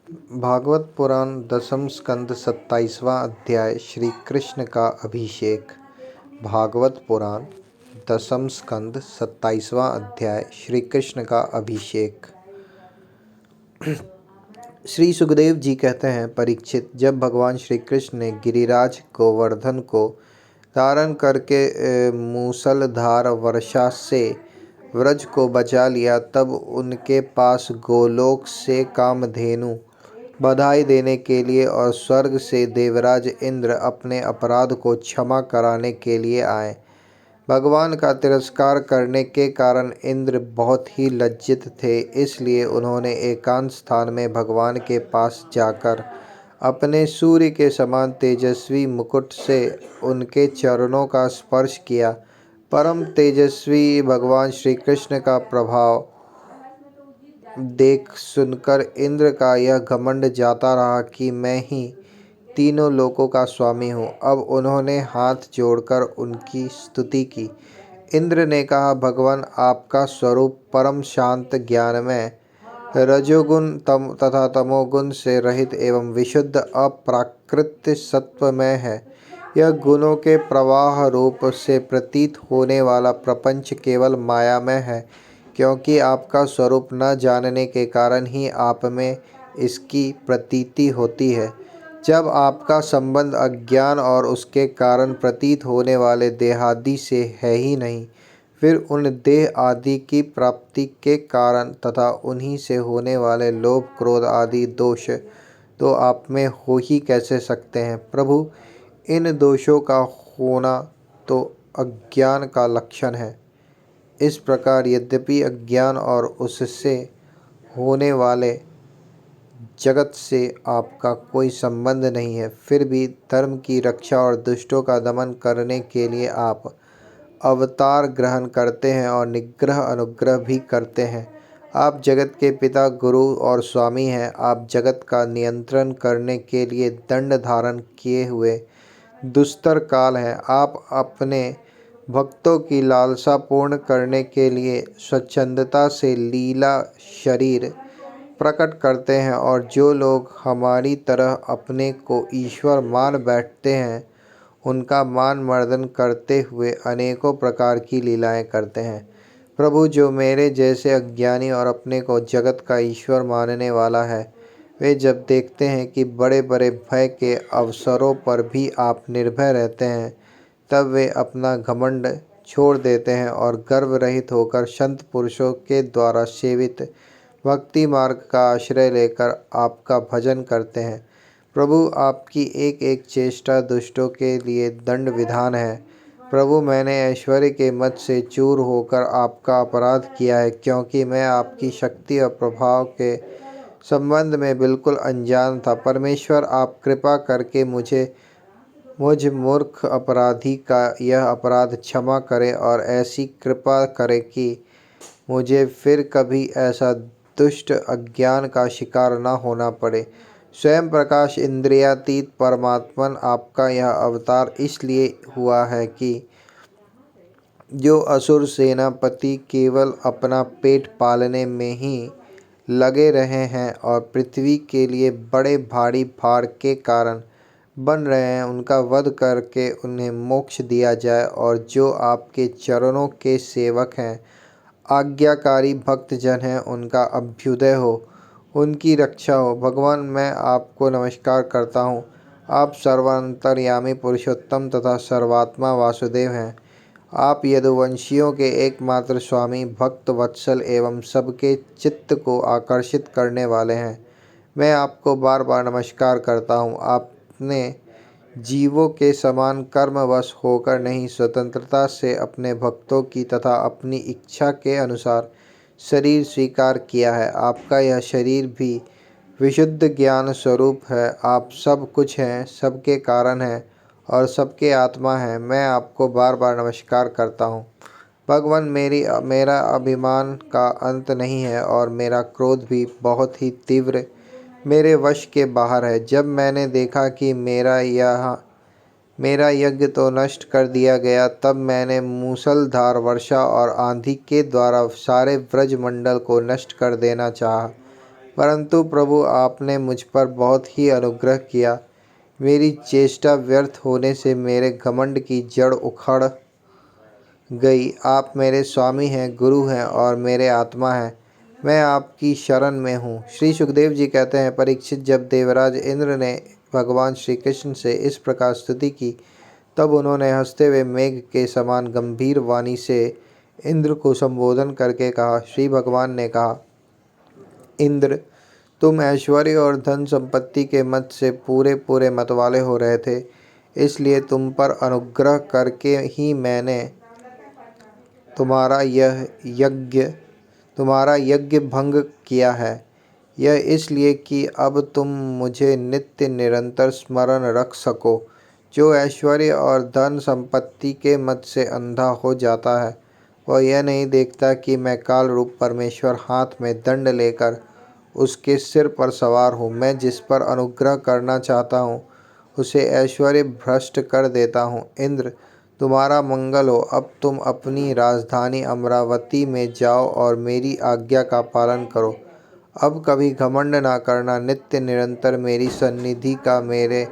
भागवत पुराण दसम स्कंद 27वां अध्याय श्री कृष्ण का अभिषेक। भागवत पुराण दसम स्कंद 27वां अध्याय श्री कृष्ण का अभिषेक। श्री सुखदेव जी कहते हैं, परीक्षित, जब भगवान श्री कृष्ण ने गिरिराज गोवर्धन को धारण करके मूसलधार वर्षा से व्रज को बचा लिया, तब उनके पास गोलोक से कामधेनु बधाई देने के लिए और स्वर्ग से देवराज इंद्र अपने अपराध को क्षमा कराने के लिए आए। भगवान का तिरस्कार करने के कारण इंद्र बहुत ही लज्जित थे, इसलिए उन्होंने एकांत स्थान में भगवान के पास जाकर अपने सूर्य के समान तेजस्वी मुकुट से उनके चरणों का स्पर्श किया। परम तेजस्वी भगवान श्री कृष्ण का प्रभाव देख सुनकर इंद्र का यह घमंड जाता रहा कि मैं ही तीनों लोकों का स्वामी हूँ। अब उन्होंने हाथ जोड़कर उनकी स्तुति की। इंद्र ने कहा, भगवान, आपका स्वरूप परम शांत, ज्ञानमय, रजोगुण तथा तमोगुण से रहित एवं विशुद्ध अप्राकृत सत्वमय है। यह गुणों के प्रवाह रूप से प्रतीत होने वाला प्रपंच केवल मायामय है, क्योंकि आपका स्वरूप न जानने के कारण ही आप में इसकी प्रतीति होती है। जब आपका संबंध अज्ञान और उसके कारण प्रतीत होने वाले देहादि से है ही नहीं, फिर उन देह आदि की प्राप्ति के कारण तथा उन्हीं से होने वाले लोभ क्रोध आदि दोष तो आप में हो ही कैसे सकते हैं। प्रभु, इन दोषों का होना तो अज्ञान का लक्षण है। इस प्रकार यद्यपि अज्ञान और उससे होने वाले जगत से आपका कोई संबंध नहीं है, फिर भी धर्म की रक्षा और दुष्टों का दमन करने के लिए आप अवतार ग्रहण करते हैं और निग्रह अनुग्रह भी करते हैं। आप जगत के पिता, गुरु और स्वामी हैं। आप जगत का नियंत्रण करने के लिए दंड धारण किए हुए दुस्तर काल हैं। आप अपने भक्तों की लालसा पूर्ण करने के लिए स्वच्छंदता से लीला शरीर प्रकट करते हैं, और जो लोग हमारी तरह अपने को ईश्वर मान बैठते हैं, उनका मान मर्दन करते हुए अनेकों प्रकार की लीलाएं करते हैं। प्रभु, जो मेरे जैसे अज्ञानी और अपने को जगत का ईश्वर मानने वाला है, वे जब देखते हैं कि बड़े बड़े भय के अवसरों पर भी आप निर्भय रहते हैं, तब वे अपना घमंड छोड़ देते हैं और गर्व रहित होकर संत पुरुषों के द्वारा सेवित भक्ति मार्ग का आश्रय लेकर आपका भजन करते हैं। प्रभु, आपकी एक एक चेष्टा दुष्टों के लिए दंड विधान है। प्रभु, मैंने ऐश्वर्य के मद से चूर होकर आपका अपराध किया है, क्योंकि मैं आपकी शक्ति और प्रभाव के संबंध में बिल्कुल अनजान था। परमेश्वर, आप कृपा करके मुझ मूर्ख अपराधी का यह अपराध क्षमा करें और ऐसी कृपा करें कि मुझे फिर कभी ऐसा दुष्ट अज्ञान का शिकार न होना पड़े। स्वयं प्रकाश इंद्रियातीत परमात्मन, आपका यह अवतार इसलिए हुआ है कि जो असुर सेनापति केवल अपना पेट पालने में ही लगे रहे हैं और पृथ्वी के लिए बड़े भारी भार के कारण बन रहे हैं, उनका वध करके उन्हें मोक्ष दिया जाए, और जो आपके चरणों के सेवक हैं, आज्ञाकारी भक्तजन हैं, उनका अभ्युदय हो, उनकी रक्षा हो। भगवान, मैं आपको नमस्कार करता हूँ। आप सर्वांतर्यामी पुरुषोत्तम तथा सर्वात्मा वासुदेव हैं। आप यदुवंशियों के एकमात्र स्वामी, भक्त वत्सल एवं सबके चित्त को आकर्षित करने वाले हैं। मैं आपको बार बार नमस्कार करता हूँ। आपने जीवों के समान कर्मवश होकर नहीं, स्वतंत्रता से अपने भक्तों की तथा अपनी इच्छा के अनुसार शरीर स्वीकार किया है। आपका यह शरीर भी विशुद्ध ज्ञान स्वरूप है। आप सब कुछ हैं, सबके कारण हैं और सबके आत्मा हैं। मैं आपको बार बार नमस्कार करता हूँ। भगवान, मेरा अभिमान का अंत नहीं है और मेरा क्रोध भी बहुत ही तीव्र मेरे वश के बाहर है। जब मैंने देखा कि मेरा यज्ञ तो नष्ट कर दिया गया, तब मैंने मूसलधार वर्षा और आंधी के द्वारा सारे ब्रज मंडल को नष्ट कर देना चाहा। परंतु प्रभु आपने मुझ पर बहुत ही अनुग्रह किया। मेरी चेष्टा व्यर्थ होने से मेरे घमंड की जड़ उखड़ गई। आप मेरे स्वामी हैं, गुरु हैं और मेरे आत्मा हैं। मैं आपकी शरण में हूँ। श्री सुखदेव जी कहते हैं, परीक्षित, जब देवराज इंद्र ने भगवान श्री कृष्ण से इस प्रकार स्तुति की, तब उन्होंने हंसते हुए मेघ के समान गंभीर वाणी से इंद्र को संबोधन करके कहा। श्री भगवान ने कहा, इंद्र, तुम ऐश्वर्य और धन संपत्ति के मत से पूरे पूरे मतवाले हो रहे थे, इसलिए तुम पर अनुग्रह करके ही मैंने तुम्हारा यज्ञ भंग किया है। यह इसलिए कि अब तुम मुझे नित्य निरंतर स्मरण रख सको। जो ऐश्वर्य और धन संपत्ति के मत से अंधा हो जाता है, वह यह नहीं देखता कि मैं काल रूप परमेश्वर हाथ में दंड लेकर उसके सिर पर सवार हूँ। मैं जिस पर अनुग्रह करना चाहता हूँ, उसे ऐश्वर्य भ्रष्ट कर देता हूँ। इंद्र, तुम्हारा मंगल हो। अब तुम अपनी राजधानी अमरावती में जाओ और मेरी आज्ञा का पालन करो। अब कभी घमंड ना करना, नित्य निरंतर मेरी सन्निधि का, मेरे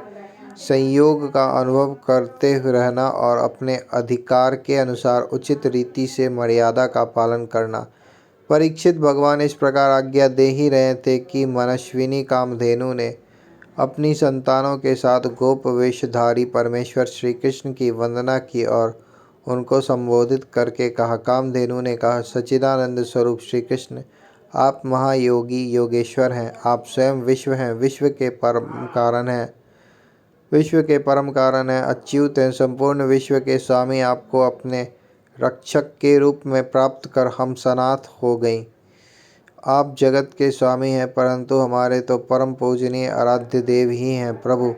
संयोग का अनुभव करते रहना और अपने अधिकार के अनुसार उचित रीति से मर्यादा का पालन करना। परीक्षित, भगवान इस प्रकार आज्ञा दे ही रहे थे कि मनस्विनी कामधेनु ने अपनी संतानों के साथ गोप वेशधारी परमेश्वर श्री कृष्ण की वंदना की और उनको संबोधित करके कहा। कामधेनु ने कहा, सच्चिदानंद स्वरूप श्री कृष्ण, आप महायोगी योगेश्वर हैं। आप स्वयं विश्व हैं, विश्व के परम कारण हैं, अच्युत हैं, संपूर्ण विश्व के स्वामी। आपको अपने रक्षक के रूप में प्राप्त कर हम सनाथ हो गई। आप जगत के स्वामी हैं, परंतु हमारे तो परम पूजनीय आराध्य देव ही हैं। प्रभु,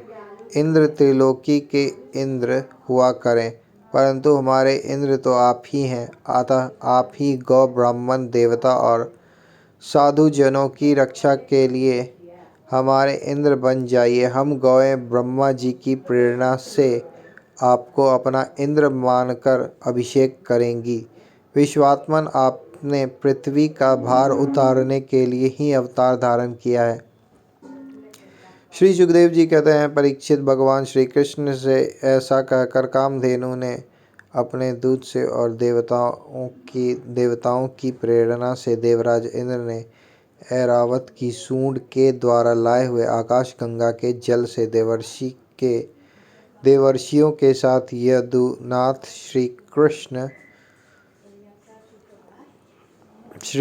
इंद्र त्रिलोकी के इंद्र हुआ करें, परंतु हमारे इंद्र तो आप ही हैं। अतः आप ही गौ ब्राह्मण देवता और साधु जनों की रक्षा के लिए हमारे इंद्र बन जाइए। हम गौएं ब्रह्मा जी की प्रेरणा से आपको अपना इंद्र मानकर अभिषेक करेंगी। विश्वात्मन, आपने पृथ्वी का भार उतारने के लिए ही अवतार धारण किया है। श्री सुखदेव जी कहते हैं, परीक्षित, भगवान श्री कृष्ण से ऐसा कहकर कामधेनु ने अपने दूत से और देवताओं की प्रेरणा से देवराज इंद्र ने ऐरावत की सूंड के द्वारा लाए हुए आकाश गंगा के जल से देवर्षियों के साथ यदुनाथ श्री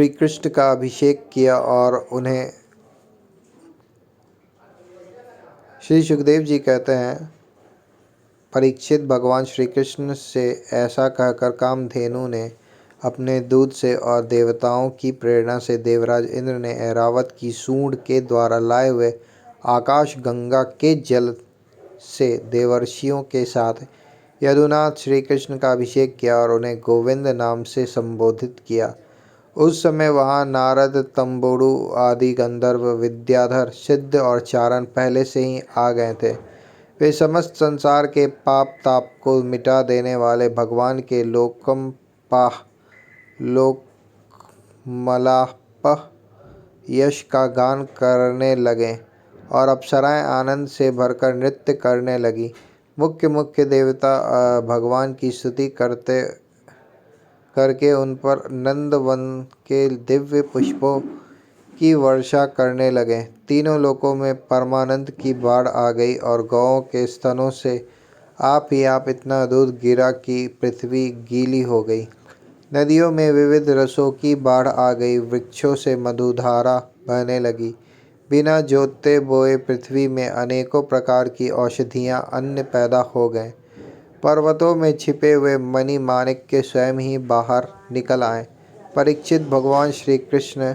कृष्ण का अभिषेक किया और उन्हें श्री सुखदेव जी कहते हैं, परीक्षित, भगवान श्री कृष्ण से ऐसा कहकर कामधेनु ने अपने दूत से और देवताओं की प्रेरणा से देवराज इंद्र ने ऐरावत की सूंड के द्वारा लाए हुए आकाश गंगा के जल से देवर्षियों के साथ यदुनाथ श्री कृष्ण का अभिषेक किया और उन्हें गोविंद नाम से संबोधित किया। उस समय वहाँ नारद, तंबुरु आदि गंधर्व, विद्याधर, सिद्ध और चारण पहले से ही आ गए थे। वे समस्त संसार के पाप ताप को मिटा देने वाले भगवान के लोकमलापह यश का गान करने लगे और अप्सराएं आनंद से भरकर नृत्य करने लगी। मुख्य देवता भगवान की स्तुति करके उन पर नंदवन के दिव्य पुष्पों की वर्षा करने लगे। तीनों लोकों में परमानंद की बाढ़ आ गई और गौओं के स्तनों से आप ही आप इतना दूध गिरा कि पृथ्वी गीली हो गई। नदियों में विविध रसों की बाढ़ आ गई, वृक्षों से मधुधारा बहने लगी। बिना जोते बोए पृथ्वी में अनेकों प्रकार की औषधियाँ, अन्न पैदा हो गए। पर्वतों में छिपे हुए मणि माणिक्य स्वयं ही बाहर निकल आए। परीक्षित, भगवान श्री कृष्ण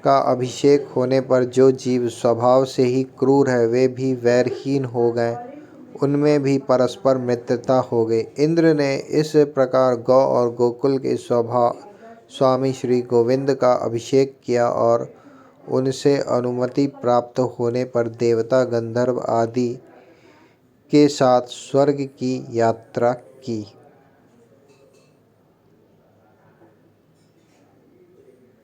का अभिषेक होने पर जो जीव स्वभाव से ही क्रूर है, वे भी वैरहीन हो गए। उनमें भी परस्पर मित्रता हो गई। इंद्र ने इस प्रकार गौ और गोकुल के स्वामी श्री गोविंद का अभिषेक किया और उनसे अनुमति प्राप्त होने पर देवता, गंधर्व आदि के साथ स्वर्ग की यात्रा की।